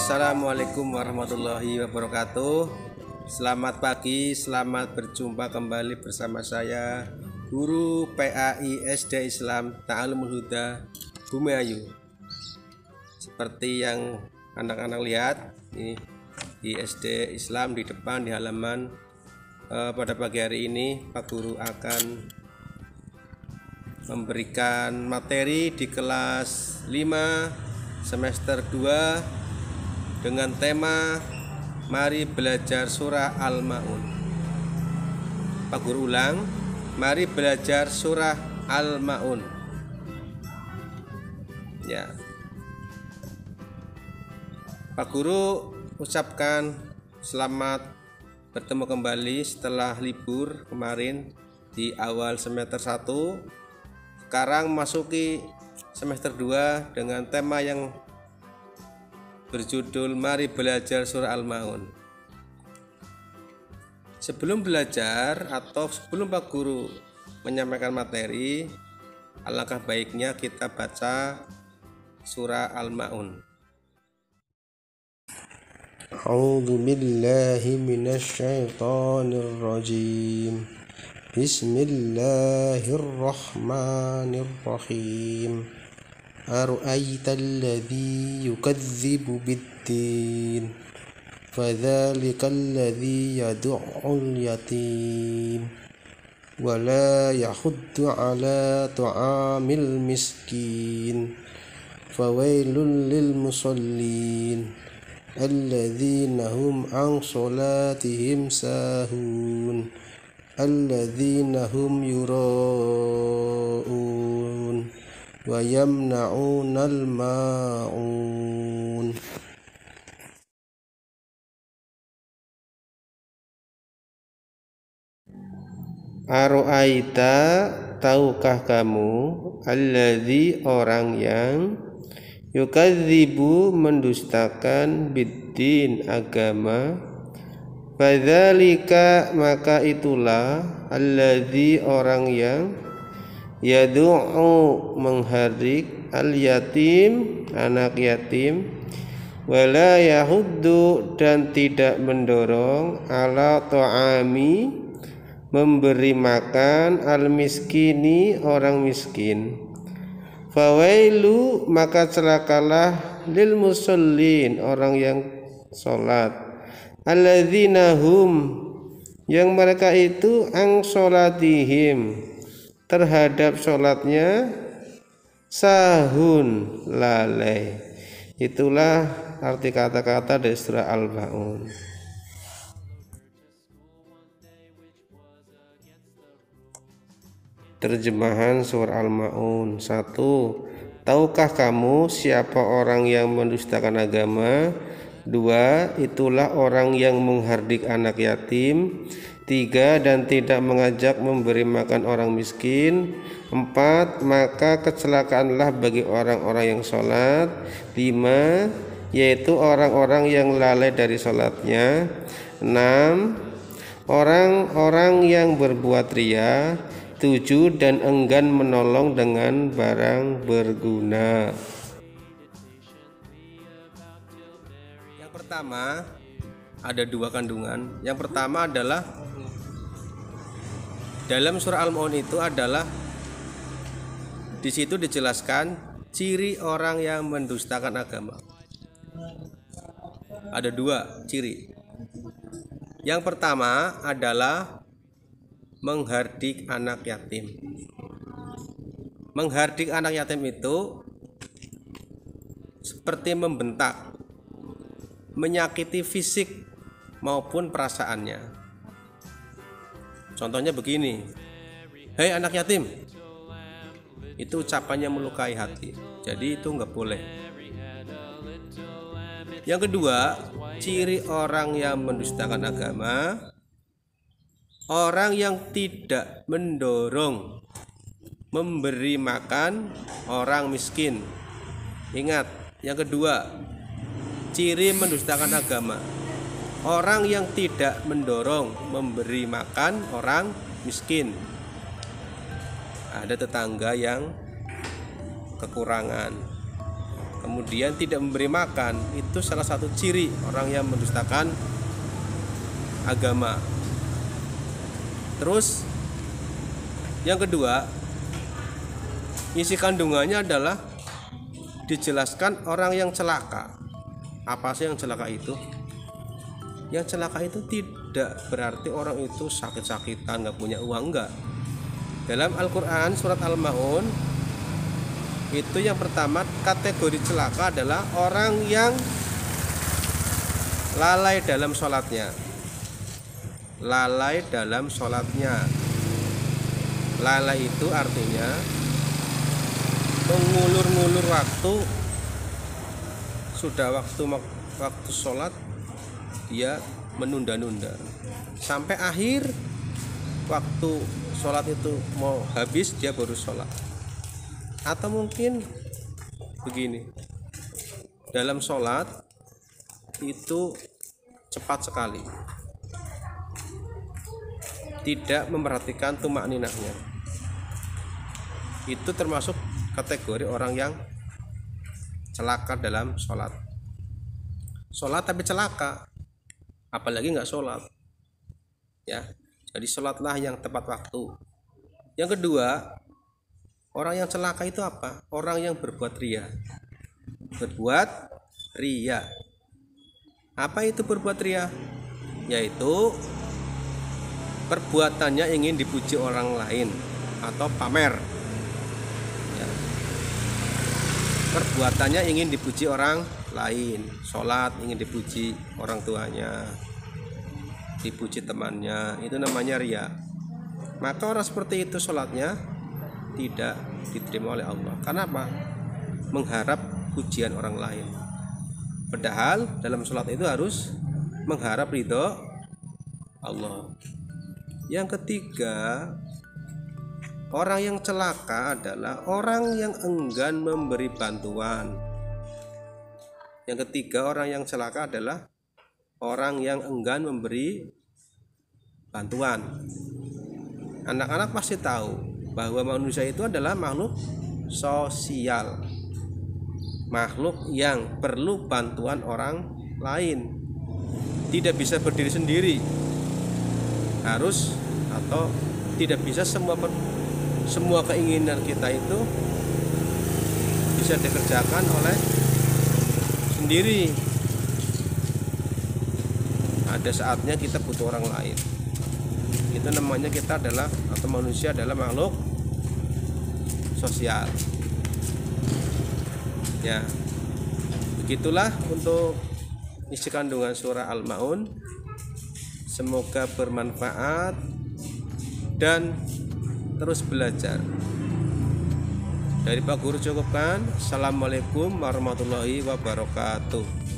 Assalamualaikum warahmatullahi wabarakatuh. Selamat pagi, selamat berjumpa kembali bersama saya, Guru PAI SD Islam Ta'alumul Huda Bumiayu. Seperti yang anak-anak lihat, ini di SD Islam di depan di halaman. Pada pagi hari ini Pak Guru akan memberikan materi di kelas 5 semester 2 dengan tema Mari Belajar Surah Al-Ma'un. Pak Guru ulang, mari belajar Surah Al-Ma'un. Ya, Pak Guru ucapkan selamat bertemu kembali setelah libur kemarin di awal semester 1. Sekarang masuki semester 2 dengan tema yang berjudul Mari Belajar Surah Al-Ma'un. Sebelum belajar atau sebelum Pak Guru menyampaikan materi, alangkah baiknya kita baca Surah Al-Ma'un. A'udzu billahi minasy syaithanir rajim. Bismillahirrahmanirrahim. Ara'aita alladhi yukadzibu bid-din fadzalika alladhi yad'ul yatim wa la yahuddu ala ta'amil miskin fawailul lil musallin alladzina hum an salatihim sahun alladzina hum yura'un wa yamna'unal ma'un. Aro'aita, tahukah kamu, alladzi orang yang yukadzibu mendustakan biddin agama, fadzalika maka itulah alladzi orang yang yad'u menghardik al-yatim anak yatim, wala yahuddu dan tidak mendorong ala ta'ami memberi makan al-miskini orang miskin. Fawailu maka celakalah lil musallin orang yang sholat, alladzina hum yang mereka itu ang sholatihim terhadap sholatnya sahun lalai. Itulah arti kata-kata dari surah Al-Ma'un. Terjemahan surah Al-Ma'un. 1. Tahukah kamu siapa orang yang mendustakan agama? 2. Itulah orang yang menghardik anak yatim. 3. Dan tidak mengajak memberi makan orang miskin. 4. Maka kecelakaanlah bagi orang-orang yang sholat. 5. Yaitu orang-orang yang lalai dari sholatnya. 6. Orang-orang yang berbuat riya. 7. Dan enggan menolong dengan barang berguna. Yang pertama, ada dua kandungan. Yang pertama adalah dalam surah Al-Ma'un itu adalah di situ dijelaskan ciri orang yang mendustakan agama. Ada dua ciri. Yang pertama adalah menghardik anak yatim. Menghardik anak yatim itu seperti membentak, menyakiti fisik maupun perasaannya. Contohnya begini, hei anak yatim, itu ucapannya melukai hati, jadi itu nggak boleh. Yang kedua, ciri orang yang mendustakan agama, orang yang tidak mendorong memberi makan orang miskin. Ingat, yang kedua, ciri mendustakan agama, orang yang tidak mendorong memberi makan orang miskin. Ada tetangga yang kekurangan, kemudian tidak memberi makan, itu salah satu ciri orang yang mendustakan agama. Terus yang kedua, isi kandungannya adalah dijelaskan orang yang celaka. Apa sih yang celaka itu? Yang celaka itu tidak berarti orang itu sakit-sakitan, nggak punya uang, enggak. Dalam Al-Quran surat Al-Ma'un itu yang pertama, kategori celaka adalah orang yang lalai dalam sholatnya. Lalai dalam sholatnya. Lalai itu artinya mengulur-ngulur waktu. Sudah waktu sholat, dia menunda-nunda sampai akhir waktu sholat itu mau habis, dia baru sholat. Atau mungkin begini, dalam sholat itu cepat sekali, tidak memperhatikan tumak ninahnya. Itu termasuk kategori orang yang celaka dalam sholat. Sholat tapi celaka, apalagi nggak sholat, ya. Jadi sholatlah yang tepat waktu. Yang kedua, orang yang celaka itu apa? Orang yang berbuat ria. Berbuat ria. Apa itu berbuat ria? Yaitu perbuatannya ingin dipuji orang lain atau pamer. Ya. Perbuatannya ingin dipuji orang lain. Sholat ingin dipuji orang tuanya, dipuji temannya, itu namanya ria. Maka orang seperti itu sholatnya tidak diterima oleh Allah. Karena apa? Mengharap pujian orang lain. Padahal dalam sholat itu harus mengharap ridho Allah. Yang ketiga, orang yang celaka adalah orang yang enggan memberi bantuan. Yang ketiga, orang yang celaka adalah orang yang enggan memberi bantuan. Anak-anak pasti tahu bahwa manusia itu adalah makhluk sosial, makhluk yang perlu bantuan orang lain, tidak bisa berdiri sendiri, harus atau tidak bisa semua keinginan kita itu bisa dikerjakan oleh sendiri. Ada saatnya kita butuh orang lain. Itu namanya kita adalah, atau manusia adalah makhluk sosial. Ya, begitulah untuk isi kandungan surah Al-Ma'un. Semoga bermanfaat dan terus belajar. Dari Pak Guru cukupkan. Assalamualaikum warahmatullahi wabarakatuh.